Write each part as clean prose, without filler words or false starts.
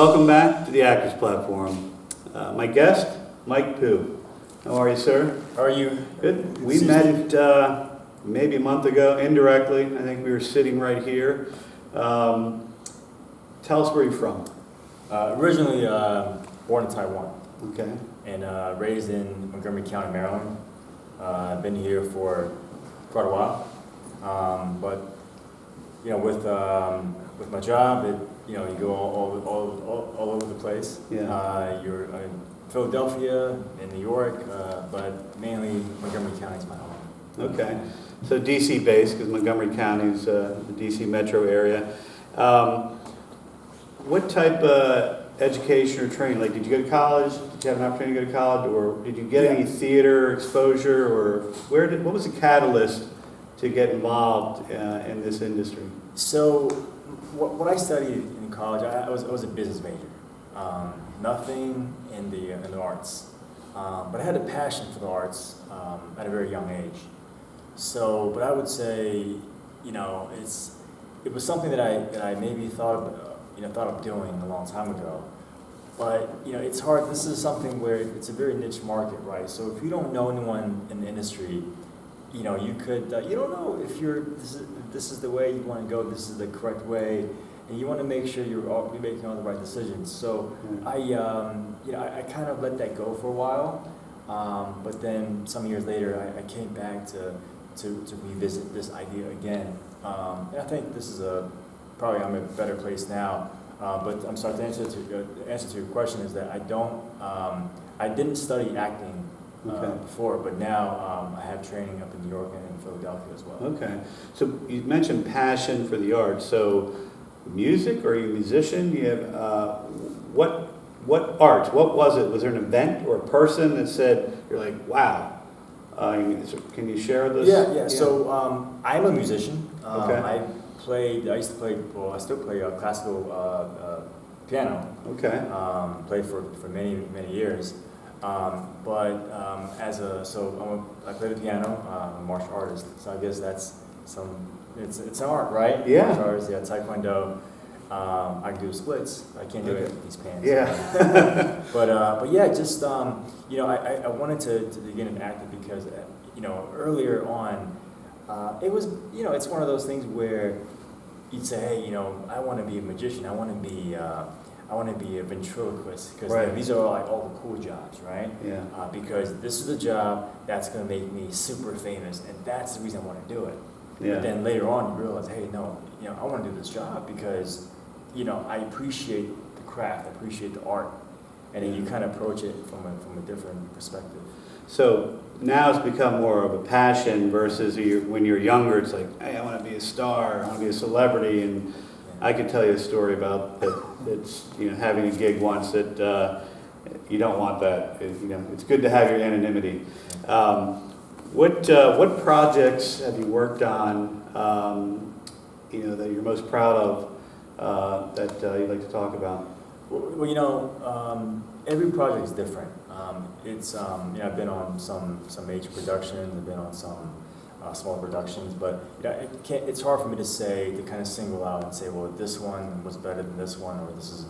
Welcome back to the Actors Platform. My guest, Mike Pugh. How are you, sir? How are you? Good. We met maybe a month ago, indirectly. I think we were sitting right here. Tell us where you're from. Originally born in Taiwan. Okay. And raised in Montgomery County, Maryland. I've been here for quite a while. But you know, with my job, you go all over the place. Yeah. You're in Philadelphia, in New York, but mainly Montgomery County is my home. Okay. So DC based, because Montgomery County is the DC metro area. What type of education or training? Like, did you go to college? Did you have an opportunity to go to college, or did you get any theater exposure, or what was the catalyst to get involved in this industry? So, what I studied in college, I was a business major. Nothing in the arts, but I had a passion for the arts at a very young age. So, but I would say, it was something that I maybe thought of doing a long time ago. But it's hard. This is something where it's a very niche market, right? So if you don't know anyone in the industry, you could you don't know if this is the way you want to go. This is the correct way, and you want to make sure you're making all the right decisions. So I kind of let that go for a while, but then some years later I came back to revisit this idea again. And I think this is probably I'm in a better place now. But I'm sorry, to answer to your question is that I didn't study acting before, but now I have training up in New York and in Philadelphia as well. Okay. So you mentioned passion for the arts. So music, or are you a musician? You have what art? What was it? Was there an event or a person that said, you're like, wow? Can you share this? Yeah. So I'm a musician. Okay. I used to play, well, I still play classical piano. Okay. Played for many years. I play the piano. I'm a martial artist, so I guess that's it's an art, right? Yeah. Martial arts, yeah, Taekwondo. I can do splits. I can't do it with these pants. Yeah. But yeah, just I wanted to begin in acting because earlier on. It was, it's one of those things where you'd say, hey, I want to be a magician. I want to be a ventriloquist, because these are all the cool jobs, right? Yeah. Because this is the job that's going to make me super famous, and that's the reason I want to do it. Yeah. But then later on, you realize, hey, no, I want to do this job because, I appreciate the craft, I appreciate the art, and then you kind of approach it from a different perspective. So now it's become more of a passion versus when you're younger, it's like, hey, I want to be a star, I want to be a celebrity. And I could tell you a story about that. It's having a gig once that you don't want that. It's good to have your anonymity. What projects have you worked on? That you're most proud of that you'd like to talk about? Well, every project is different. I've been on some major productions, I've been on some small productions, but it's hard for me to kind of single out and say, well, this one was better than this one, or this is,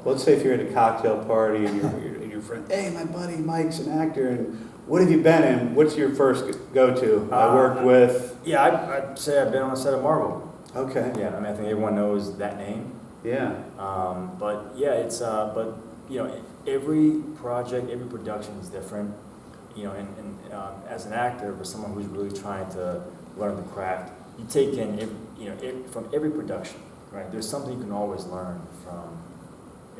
Let's say if you're at a cocktail party and your friend, hey, my buddy Mike's an actor, and what have you been in? What's your first go-to? I worked with... Yeah, I'd say I've been on a set of Marvel. Okay. Yeah, I think everyone knows that name. Yeah. But yeah, every project, every production is different. And as an actor, for someone who's really trying to learn the craft, you take in from every production, right? There's something you can always learn from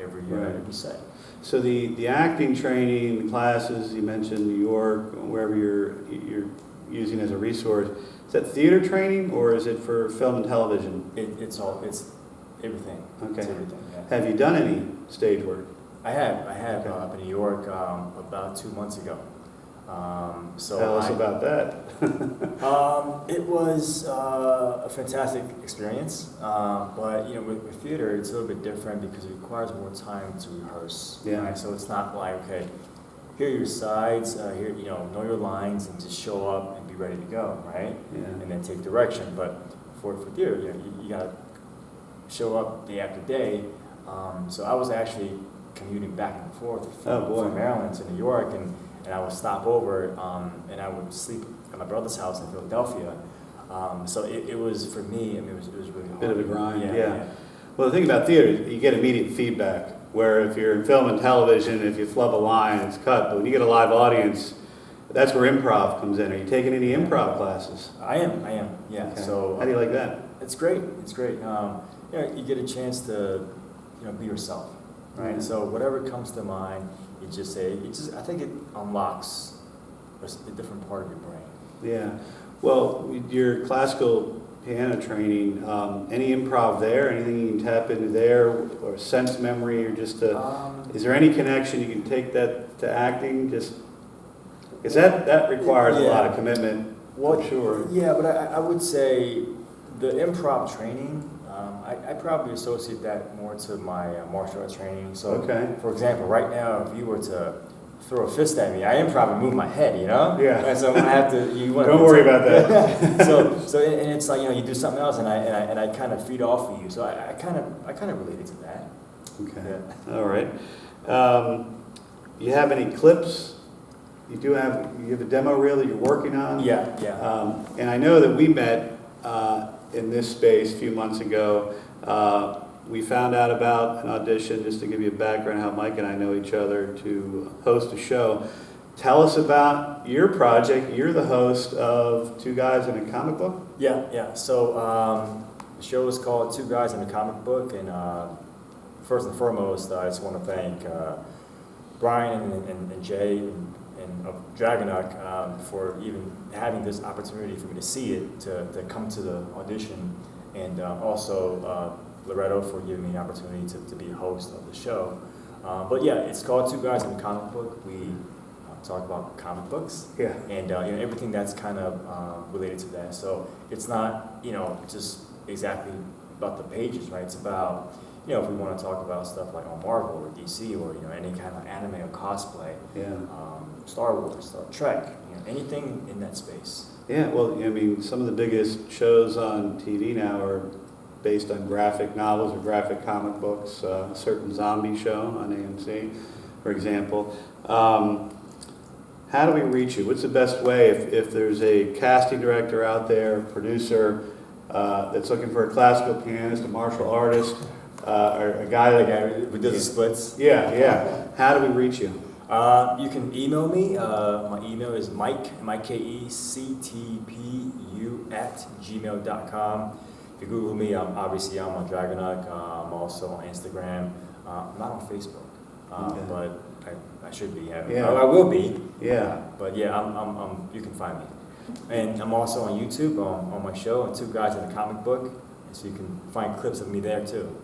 every set. So the acting training, the classes you mentioned, New York, wherever you're using as a resource, is that theater training, or is it for film and television? It's everything. Okay. It's everything. Yeah. Have you done any stage work? I have up in New York about 2 months ago. Tell us about that. It was a fantastic experience, but with theater it's a little bit different because it requires more time to rehearse. Yeah. Right? So it's not like, okay, here are your sides, here know your lines and just show up and be ready to go, right? Yeah. And then take direction. But for theater, you gotta show up day after day, So I was actually commuting back and forth Oh, boy. from Maryland to New York, and I would stop over, and I would sleep at my brother's house in Philadelphia. So it was, for me, I mean, it was really hard. Bit of a grind, Yeah, yeah. Well, the thing about theater, you get immediate feedback, where if you're in film and television, if you flub a line, it's cut. But when you get a live audience, that's where improv comes in. Are you taking any improv classes? I am, yeah. Okay. So How do you like that? it's great. You get a chance to, be yourself, right? Mhm. So whatever comes to mind, you just say. I think it unlocks a different part of your brain. Yeah. Well, your classical piano training, any improv there? Anything you can tap into there, or sense memory, or just is there any connection you can take that to acting? Just because that requires a lot of commitment. Well, I'm sure. Yeah, but I would say the improv training, I probably associate that more to my martial arts training. So, Okay. for example, right now, if you were to throw a fist at me, I improv and move my head, Yeah. And so I have to. Don't worry about that. And it's like you do something else, and I kind of feed off of you. So I kind of related to that. Okay. Yeah. All right. You have any clips? You have a demo reel that you're working on? Yeah. And I know that we met in this space a few months ago. We found out about an audition, just to give you a background how Mike and I know each other, to host a show. Tell us about your project. You're the host of Two Guys in a Comic Book? Yeah. So the show is called Two Guys in a Comic Book, and first and foremost, I just want to thank Brian and Jay and of Dragonuck for even having this opportunity for me to see it, to come to the audition, and also Loretto for giving me an opportunity to be a host of the show. But yeah, it's called Two Guys in a Comic Book. We talk about comic books, Yeah. and everything that's kind of related to that. So it's not just exactly about the pages, right? It's about if we want to talk about stuff like on Marvel or DC or any kind of anime or cosplay, Yeah. Star Wars, Star Trek, anything in that space. Yeah, well, I mean, some of the biggest shows on TV now are based on graphic novels or graphic comic books. A certain zombie show on AMC, for example. How do we reach you? What's the best way if there's a casting director out there, producer that's looking for a classical pianist, a martial artist, or a guy that We did the splits. Yeah. How do we reach you? You can email me. My email is mike@gmail.com. If you Google me, I'm on Dragonuck. I'm also on Instagram. I'm not on Facebook, but I should be. I will be. Yeah. But yeah, I'm. You can find me, and I'm also on YouTube on my show, on Two Guys in a Comic Book, so you can find clips of me there too.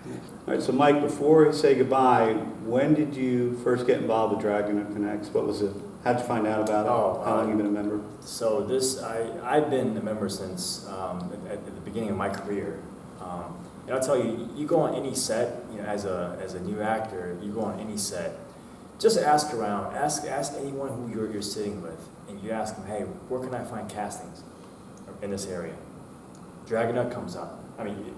All right, so Mike, before we say goodbye, when did you first get involved with Dragonuck Connects? What was it? How'd you find out about it? How long have you been a member? So I've been a member since at the beginning of my career. And I'll tell you, you go on any set, as a new actor, you go on any set, just ask around, ask anyone who you're sitting with, and you ask them, hey, where can I find castings in this area? Dragonuck comes up. I mean,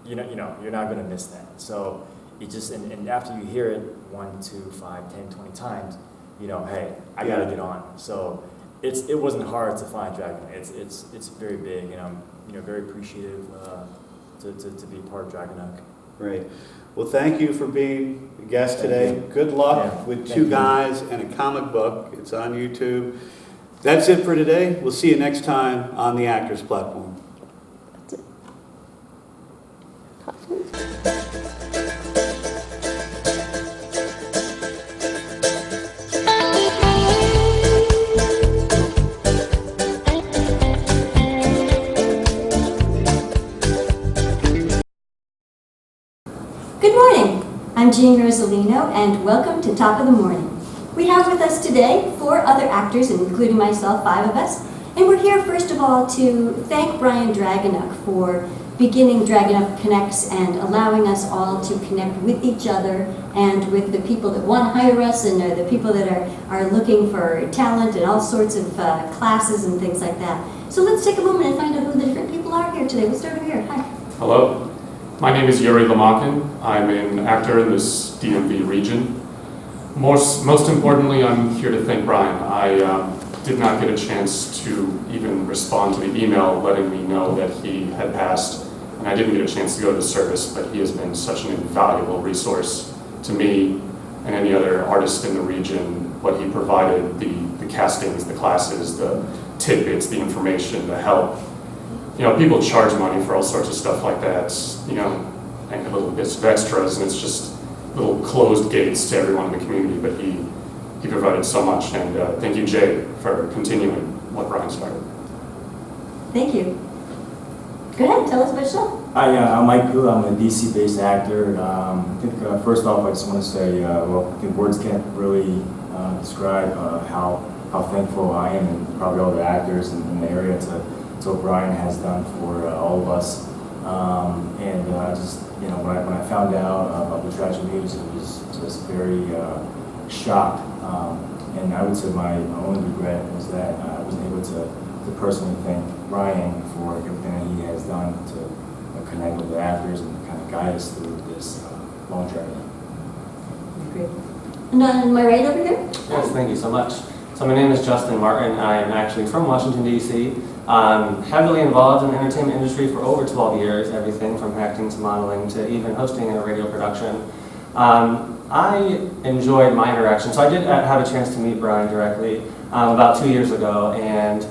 you're not going to miss that. So you just, and after you hear it 1, 2, 5, 10, 20 times, hey, I got to get on. So it wasn't hard to find Dragonuck. It's very big, and I'm very appreciative to be part of Dragonuck. Great. Well, thank you for being a guest today. Good luck with Two Guys and a Comic Book. It's on YouTube. That's it for today. We'll see you next time on the Actors Platform. Good morning. I'm Jean Rosalino, and welcome to Top of the Morning. We have with us today 4 other actors, including myself, 5 of us, and we're here first of all to thank Brian Dragonuck for beginning Dragonuck Connects and allowing us all to connect with each other and with the people that want to hire us and the people that are looking for talent and all sorts of classes and things like that. So let's take a moment and find out who the different people are here today. We'll start over here. Hi. Hello, My name is Yuri Lamakin. I'm an actor in this DMV region. Most importantly, I'm here to thank Brian. I did not get a chance to even respond to the email letting me know that he had passed, and I didn't get a chance to go to the service, but he has been such an invaluable resource to me and any other artist in the region. What he provided, the castings, the classes, the tidbits, the information, the help. You know, people charge money for all sorts of stuff like that, you know, and little bits of extras, and it's just little closed gates to everyone in the community, but he provided so much, and thank you, Jay, for continuing what Brian started. Thank you. Go ahead, tell us about yourself. Hi, I'm Mike Gu. I'm a DC-based actor. I think first off, I just want to say, well, I think words can't really describe how thankful I am, and probably all the actors in the area, to what Brian has done for all of us. And just, you know, when I found out about the tragic news, it was just very shocked. And I would say my only regret was that I wasn't able to personally thank Brian for everything that he has done to connect with the actors and kind of guide us through this long journey. Great. And on my right over here? Yes, thank you so much. So my name is Justin Martin. I am actually from Washington, D.C. I'm heavily involved in the entertainment industry for over 12 years, everything from acting to modeling to even hosting a radio production. I enjoyed my interaction. So I did have a chance to meet Brian directly about 2 years ago, and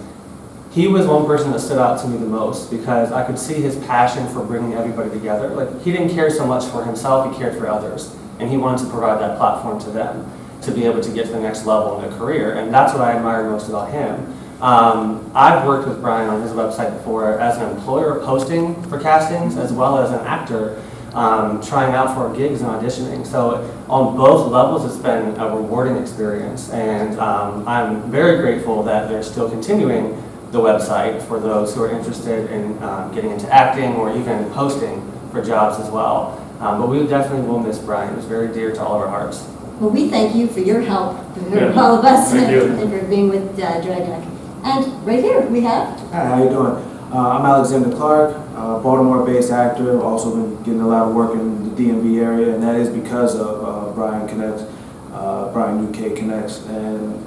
he was one person that stood out to me the most because I could see his passion for bringing everybody together. Like, he didn't care so much for himself, he cared for others, and he wanted to provide that platform to them to be able to get to the next level in their career, and that's what I admire most about him. I've worked with Brian on his website before as an employer posting for castings, as well as an actor trying out for gigs and auditioning. So on both levels, it's been a rewarding experience, and I'm very grateful that they're still continuing the website for those who are interested in getting into acting or even posting for jobs as well. But we definitely will miss Brian. It's very dear to all of our hearts. Well, we thank you for your help, for Yeah. all of us, Thank you. and for being with Dragneck. And right here we have. Hi, how you doing? I'm Alexander Clark, Baltimore-based actor. Also been getting a lot of work in the DMV area, and that is because of Brian Connects, Brian UK Connects. And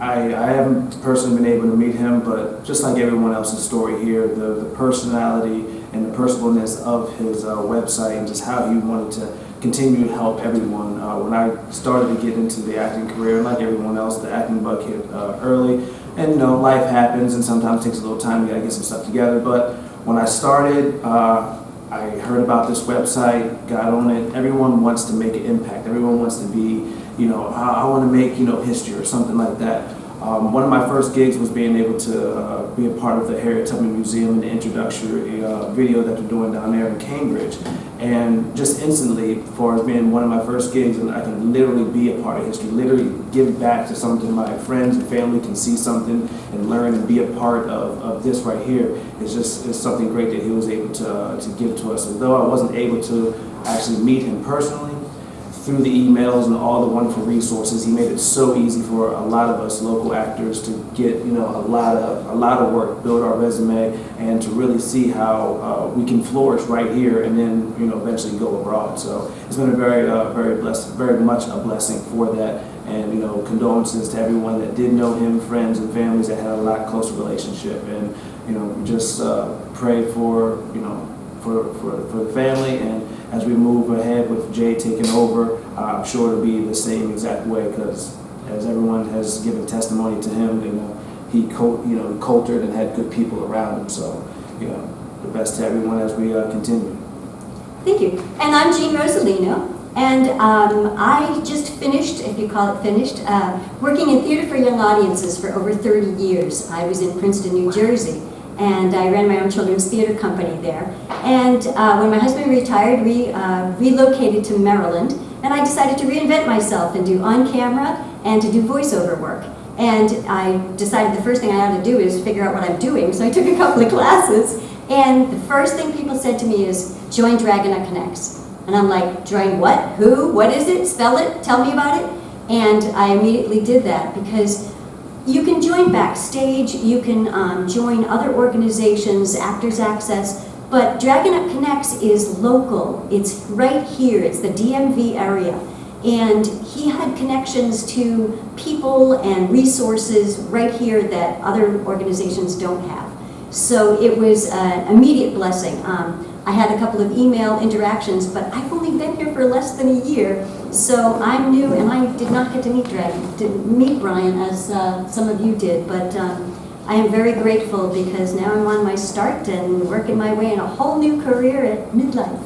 I haven't personally been able to meet him, but just like everyone else's story here, the personality and the personableness of his website and just how he wanted to continue to help everyone. When I started to get into the acting career, like everyone else, the acting bug hit early. And you know, life happens, and sometimes it takes a little time. You gotta get some stuff together. But when I started, I heard about this website, got on it. Everyone wants to make an impact. Everyone wants to be, you know, I want to make, you know, history or something like that. One of my first gigs was being able to be a part of the Harriet Tubman Museum and the introductory video that they're doing down there in Cambridge. And just instantly, for as being one of my first gigs, and I can literally be a part of history, literally give back to something my friends and family can see something and learn and be a part of this right here. It's something great that he was able to give to us. And though I wasn't able to actually meet him personally, through the emails and all the wonderful resources, he made it so easy for a lot of us local actors to get, you know, a lot of work, build our resume, and to really see how we can flourish right here, and then, you know, eventually go abroad. So it's been a very much a blessing for that. And, you know, condolences to everyone that did know him, friends and families that had a lot closer relationship. And, you know, just pray for, you know, for the family, and as we move ahead with Jay taking over, I'm sure it'll be the same exact way, because as everyone has given testimony to him, you know, he cultured and had good people around him. So, you know, the best to everyone as we continue. Thank you. And I'm Jean Rosalino, and I just finished, if you call it finished, working in theater for young audiences for over 30 years. I was in Princeton, New Jersey, and I ran my own children's theater company there. And when my husband retired, we relocated to Maryland, and I decided to reinvent myself and do on-camera and to do voiceover work. And I decided the first thing I had to do is figure out what I'm doing, so I took a couple of classes, and the first thing people said to me is, join Dragneck Connects. And I'm like, join what? Who? What is it? Spell it? Tell me about it? And I immediately did that, because you can join Backstage, you can join other organizations, Actors Access, But Dragon Up Connects is local. It's right here. It's the DMV area. And he had connections to people and resources right here that other organizations don't have. So it was an immediate blessing. I had a couple of email interactions, but I've only been here for less than a year, so I'm new, and I did not get to meet Brian as some of you did, but I am very grateful because now I'm on my start and working my way in a whole new career at midlife.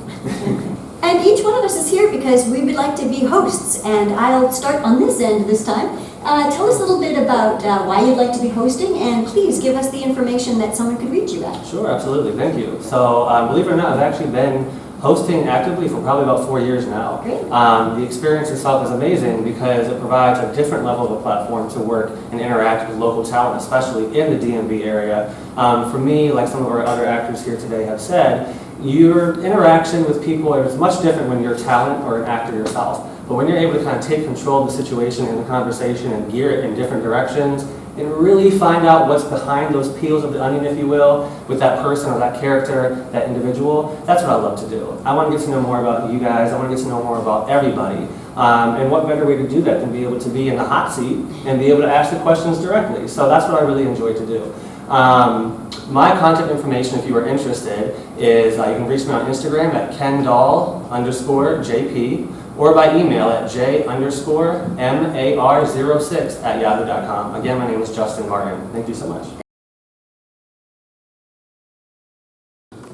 And each one of us is here because we would like to be hosts, and I'll start on this end this time. Tell us a little bit about why you'd like to be hosting, and please give us the information that someone could reach you at. Sure, absolutely, thank you. So believe it or not, I've actually been hosting actively for probably about 4 years now. Great. The experience itself is amazing because it provides a different level of a platform to work and interact with local talent, especially in the DMV area. For me, like some of our other actors here today have said, your interaction with people is much different when you're a talent or an actor yourself. But when you're able to kind of take control of the situation and the conversation and gear it in different directions and really find out what's behind those peels of the onion, if you will, with that person or that character, that individual, that's what I love to do. I want to get to know more about you guys. I want to get to know more about everybody. And what better way to do that than be able to be in the hot seat and be able to ask the questions directly. So that's what I really enjoy to do. My contact information, if you are interested, is you can reach me on Instagram at kendall_JP or by email at j_mar06@yahoo.com. Again, my name is Justin Martin. Thank you so much.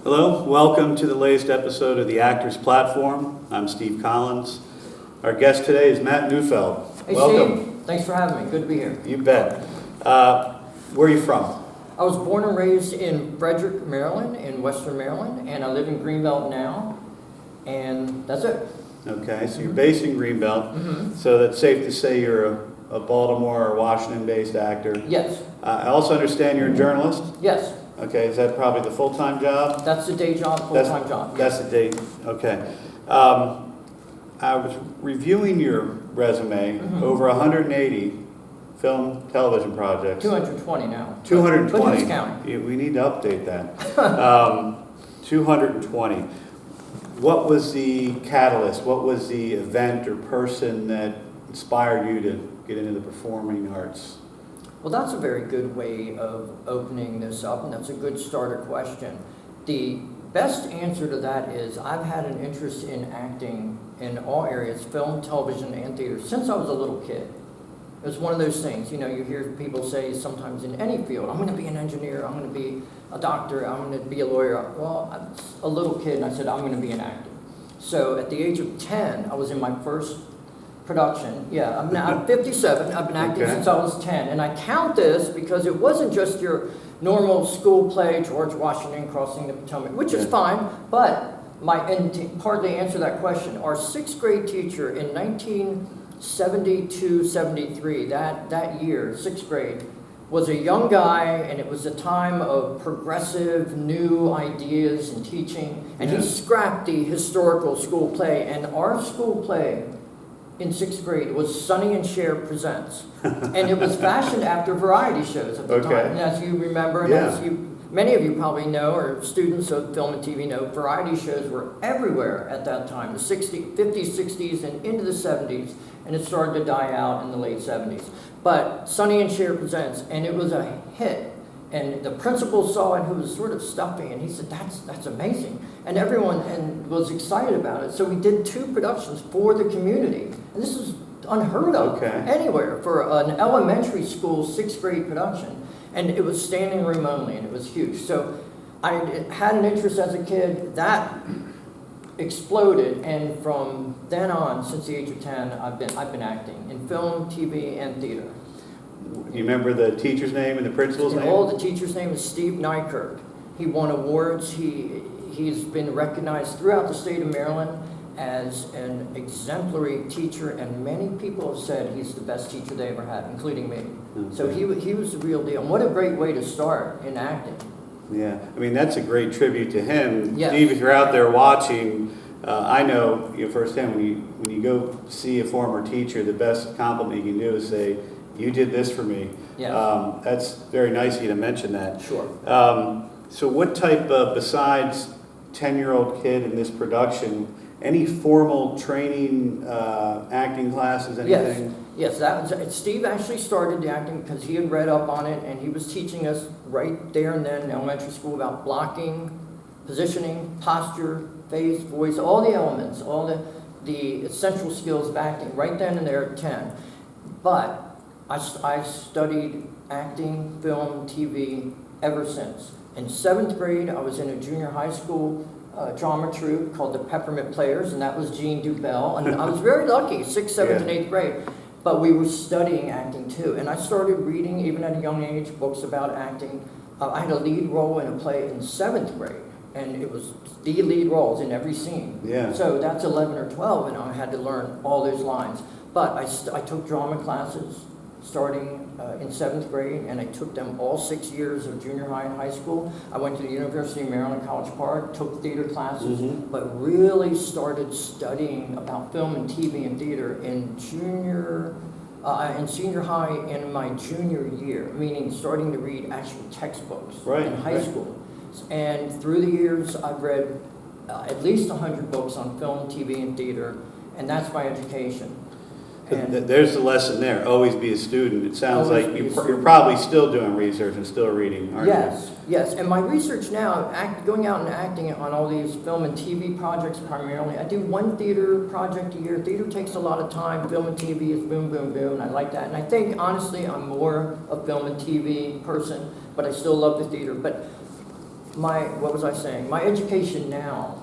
Hello, welcome to the latest episode of the Actors Platform. I'm Steve Collins. Our guest today is Matt Neufield. Hey, Welcome. Steve. Thanks for having me. Good to be here. You bet. Where are you from? I was born and raised in Frederick, Maryland, in Western Maryland, and I live in Greenbelt now, and that's it. Okay, so you're based in Greenbelt, so that's safe to say you're a Baltimore or Washington-based actor. Yes. I also understand you're a journalist. Yes. Okay, is that probably the full-time job? That's the day job, full-time job. That's the day, okay. I was reviewing your resume, over 180 film, television projects. 220 now. 220. But who's counting? Yeah, we need to update that. 220. What was the catalyst? What was the event or person that inspired you to get into the performing arts? Well, that's a very good way of opening this up, and that's a good starter question. The best answer to that is I've had an interest in acting in all areas, film, television, and theater, since I was a little kid. It was one of those things, you know, you hear people say sometimes in any field, I'm going to be an engineer, I'm going to be a doctor, I'm going to be a lawyer. Well, I was a little kid and I said, I'm going to be an actor. So at the age of 10, I was in my first production. Yeah, I'm now 57, I've been acting since I was 10. And I count this because it wasn't just your normal school play, George Washington crossing the Potomac, which is fine, but and to partly answer that question, our 6th grade teacher in 1972-73, that year, 6th grade, was a young guy, and it was a time of progressive new ideas and teaching, and he scrapped the historical school play, and our school play in 6th grade was Sonny and Cher Presents, and it was fashioned after variety shows at the time, and as you remember, and as many of you probably know, or students of film and TV know, variety shows were everywhere at that time, the 50s, 60s, and into the 70s, and it started to die out in the late 70s. But Sonny and Cher Presents, and it was a hit. And the principal saw it, who was sort of stuffy, and he said, that's amazing. And everyone was excited about it. So we did 2 productions for the community. And this is unheard of anywhere for an elementary school 6th grade production. And it was standing room only, and it was huge. So I had an interest as a kid. That exploded, and from then on, since the age of 10, I've been acting in film, TV, and theater. You remember the teacher's name and the principal's name? Oh, the teacher's name is Steve Nykirk. He won awards. He's been recognized throughout the state of Maryland as an exemplary teacher, and many people have said he's the best teacher they ever had, including me. So he was the real deal. And what a great way to start in acting. Yeah, I mean, that's a great tribute to him. Yes. Steve, if you're out there watching, I know firsthand when you go see a former teacher, the best compliment you can do is say, you did this for me. Yes. That's very nice of you to mention that. Sure. So what type of, besides 10-year-old kid in this production, any formal training, acting classes, anything? Yes, that was, Steve actually started the acting because he had read up on it, and he was teaching us right there and then in elementary school about blocking, positioning, posture, face, voice, all the elements, all the essential skills of acting right then and there at 10. But I studied acting, film, TV ever since. In 7th grade, I was in a junior high school drama troupe called the Peppermint Players, and that was Jean Dubell. And I was very lucky, 6th, 7th, and 8th grade. But we were studying acting too. And I started reading, even at a young age, books about acting. I had a lead role in a play in 7th grade. And it was the lead roles in every scene. Yeah. So that's 11 or 12, and I had to learn all those lines. But I took drama classes starting in 7th grade, and I took them all 6 years of junior high and high school. I went to the University of Maryland, College Park, took theater classes, but really started studying about film and TV and theater in senior high and in my junior year, meaning starting to read actual textbooks in high school. And through the years, I've read at least 100 books on film, TV, and theater, and that's my education. And There's the lesson there. Always be a student. It sounds Always like be a you're student. probably still doing research and still reading, aren't yes, yes. And my research now, going out and acting on all these film and TV projects primarily. I do one theater project a year. Theater takes a lot of time. Film and TV is boom, boom, boom. And I like that. And I think, honestly, I'm more a film and TV person, but I still love the theater. But what was I saying? My education now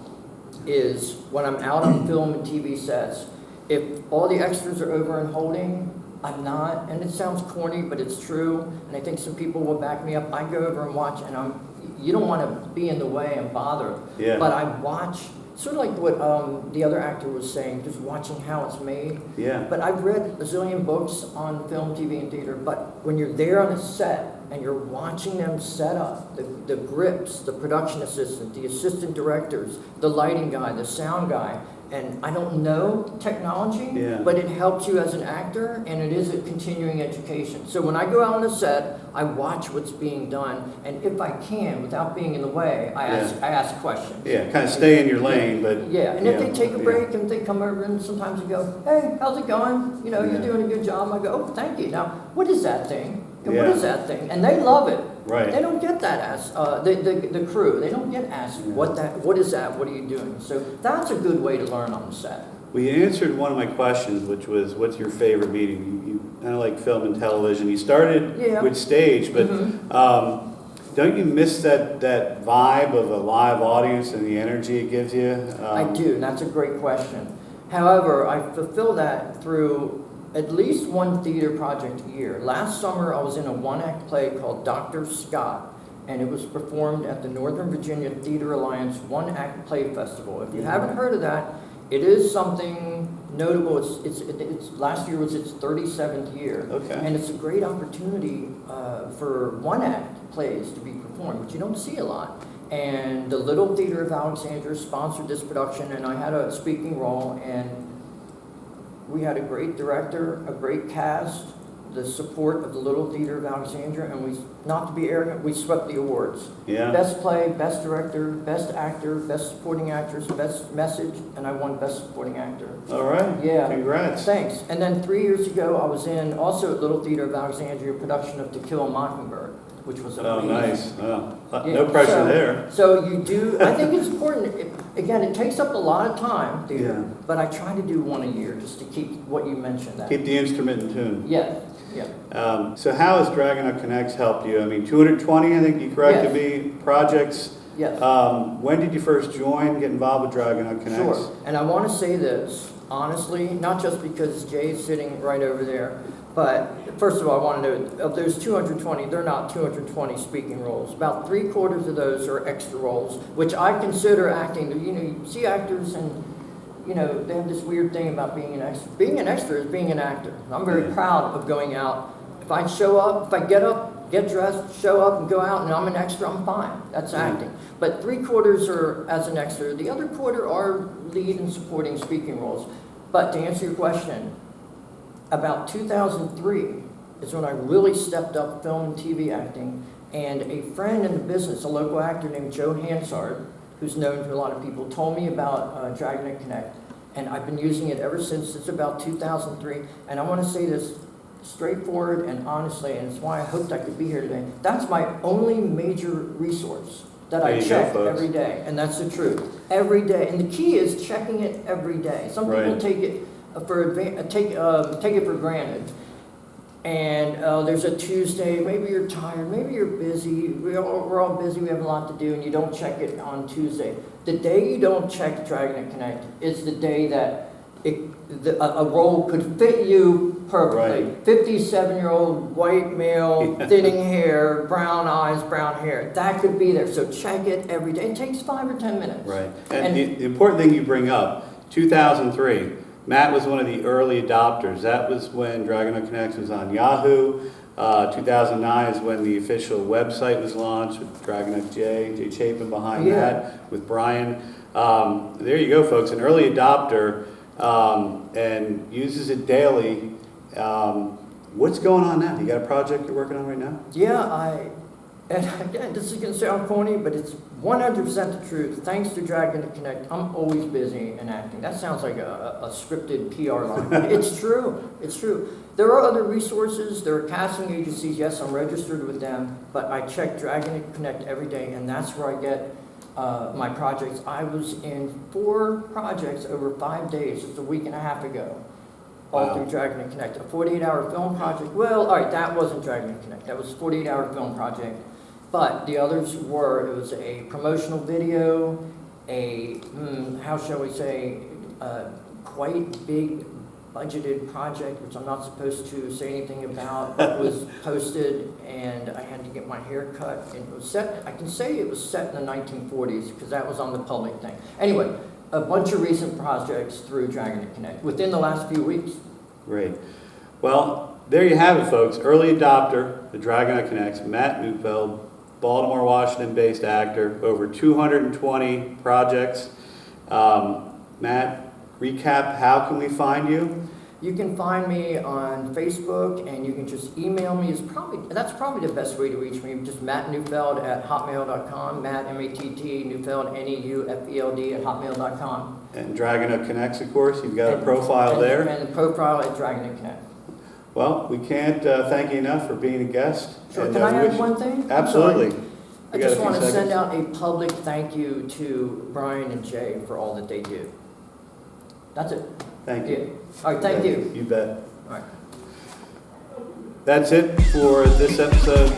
is when I'm out on film and TV sets, if all the extras are over and holding, I'm not, and it sounds corny, but it's true, and I think some people will back me up. I go over and watch, and you don't want to be in the way and bother, but I watch, sort of like what the other actor was saying, just watching how it's made. Yeah. But I've read a zillion books on film, TV, and theater, but when you're there on a set, and you're watching them set up, the grips, the production assistant, the assistant directors, the lighting guy, the sound guy, and I don't know technology, but it helps you as an actor, and it is a continuing education. So when I go out on a set, I watch what's being done, and if I can, without being in the way, I ask questions. Yeah, kind of stay in your lane, but... And if they take a break and they come over and sometimes they go, hey, how's it going? You know, you're doing a good job. I go, oh, thank you. Now, what is that thing? And what is that thing? And they love it. Right. They don't get that asked, the crew, they don't get asked, what is that, what are you doing? So that's a good way to learn on the set. Well, you answered one of my questions, which was, what's your favorite medium? You kind of like film and television. You started with stage, but don't you miss that vibe of a live audience and the energy it gives you? I do, and that's a great question. However, I fulfill that through at least one theater project a year. Last summer, I was in a one-act play called Dr. Scott, and it was performed at the Northern Virginia Theater Alliance One-Act Play Festival. If you haven't heard of that, it is something notable. It's last year was its 37th year, and it's a great opportunity for one-act plays to be performed, which you don't see a lot. And the Little Theater of Alexandria sponsored this production, and I had a speaking role, and we had a great director, a great cast, the support of the Little Theater of Alexandria, and we, not to be arrogant, we swept the awards. Best play, best director, best actor, best supporting actress, best message, and I won best supporting actor. All right. Congrats. Thanks. And then 3 years ago, I was in also at Little Theater of Alexandria production of To Kill a Mockingbird, which was amazing. Oh, nice. No pressure there. So you do, I think it's important. Again, it takes up a lot of time, theater, but I try to do one a year just to keep what you mentioned. Keep the instrument in tune. So how has Dragonut Connects helped you? I mean, 220, I think you corrected me, projects. When did you first get involved with Dragonut Connects? Sure. And I want to say this, honestly, not just because Jay's sitting right over there, but first of all, I want to know, of those 220, they're not 220 speaking roles. About 3/4 of those are extra roles, which I consider acting. You know, you see actors and, you know, they have this weird thing about being an extra. Being an extra is being an actor. I'm very proud of going out. If I show up, if I get up, get dressed, show up and go out and I'm an extra, I'm fine. That's acting. But 3/4 are as an extra. The other quarter are lead and supporting speaking roles. But to answer your question, about 2003 is when I really stepped up film and TV acting, and a friend in the business, a local actor named Joe Hansard, who's known to a lot of people, told me about Dragon Connect, and I've been using it ever since. It's about 2003, and I want to say this straightforward and honestly, and it's why I hoped I could be here today. That's my only major resource that There I you go, check folks. every day, and that's the truth. Every day, and the key is checking it every day. Some people Right. take it take it for granted. And there's a Tuesday, maybe you're tired, maybe you're busy, we're all busy, we have a lot to do, and you don't check it on Tuesday. The day you don't check Dragon Connect is the day that a role could fit you perfectly. Right. 57-year-old white male, thinning hair, brown eyes, brown hair. That could be there. So check it every day. It takes 5 or 10 minutes. Right. And the important thing you bring up, 2003, Matt was one of the early adopters. That was when Dragon Connect was on Yahoo. 2009 is when the official website was launched with Dragon Jay Chapin behind that, with Brian. There you go, folks. An early adopter and uses it daily. What's going on now? You got a project you're working on right now? Yeah, and again, this is going to sound corny, but it's 100% the truth. Thanks to Dragon Connect, I'm always busy and acting. That sounds like a scripted PR line. But it's true. It's true. There are other resources. There are casting agencies. Yes, I'm registered with them, but I check Dragon Connect every day, and that's where I get my projects. I was in 4 projects over 5 days, just a week and a half ago. All through Dragon Connect. A 48-hour film project. Well, all right, that wasn't Dragon Connect. That was a 48-hour film project. But the others were, it was a promotional video, how shall we say, quite big budgeted project, which I'm not supposed to say anything about, was posted, and I had to get my hair cut. And it was set, I can say it was set in the 1940s, because that was on the public thing. Anyway, a bunch of recent projects through Dragon Connect within the last few weeks. Great. Well, there you have it, folks. Early adopter, the Dragon Connects, Matt Neufield, Baltimore, Washington-based actor, over 220 projects. Matt, recap, how can we find you? You can find me on Facebook, and you can just email me. That's probably the best way to reach me. Just Matt Neufield at hotmail.com. Matt, M-A-T-T, Neufeld, N-E-U-F-E-L-D at hotmail.com. And Dragon Connects, of course. You've got a profile there. And the profile at Dragon Connect. Well, we can't thank you enough for being a guest. Sure. And, Can I wish- add one thing? Absolutely. I just want to send out a public thank you to Brian and Jay for all that they do. That's it. Thank you. All right, thank you. You bet. All right. That's it for this episode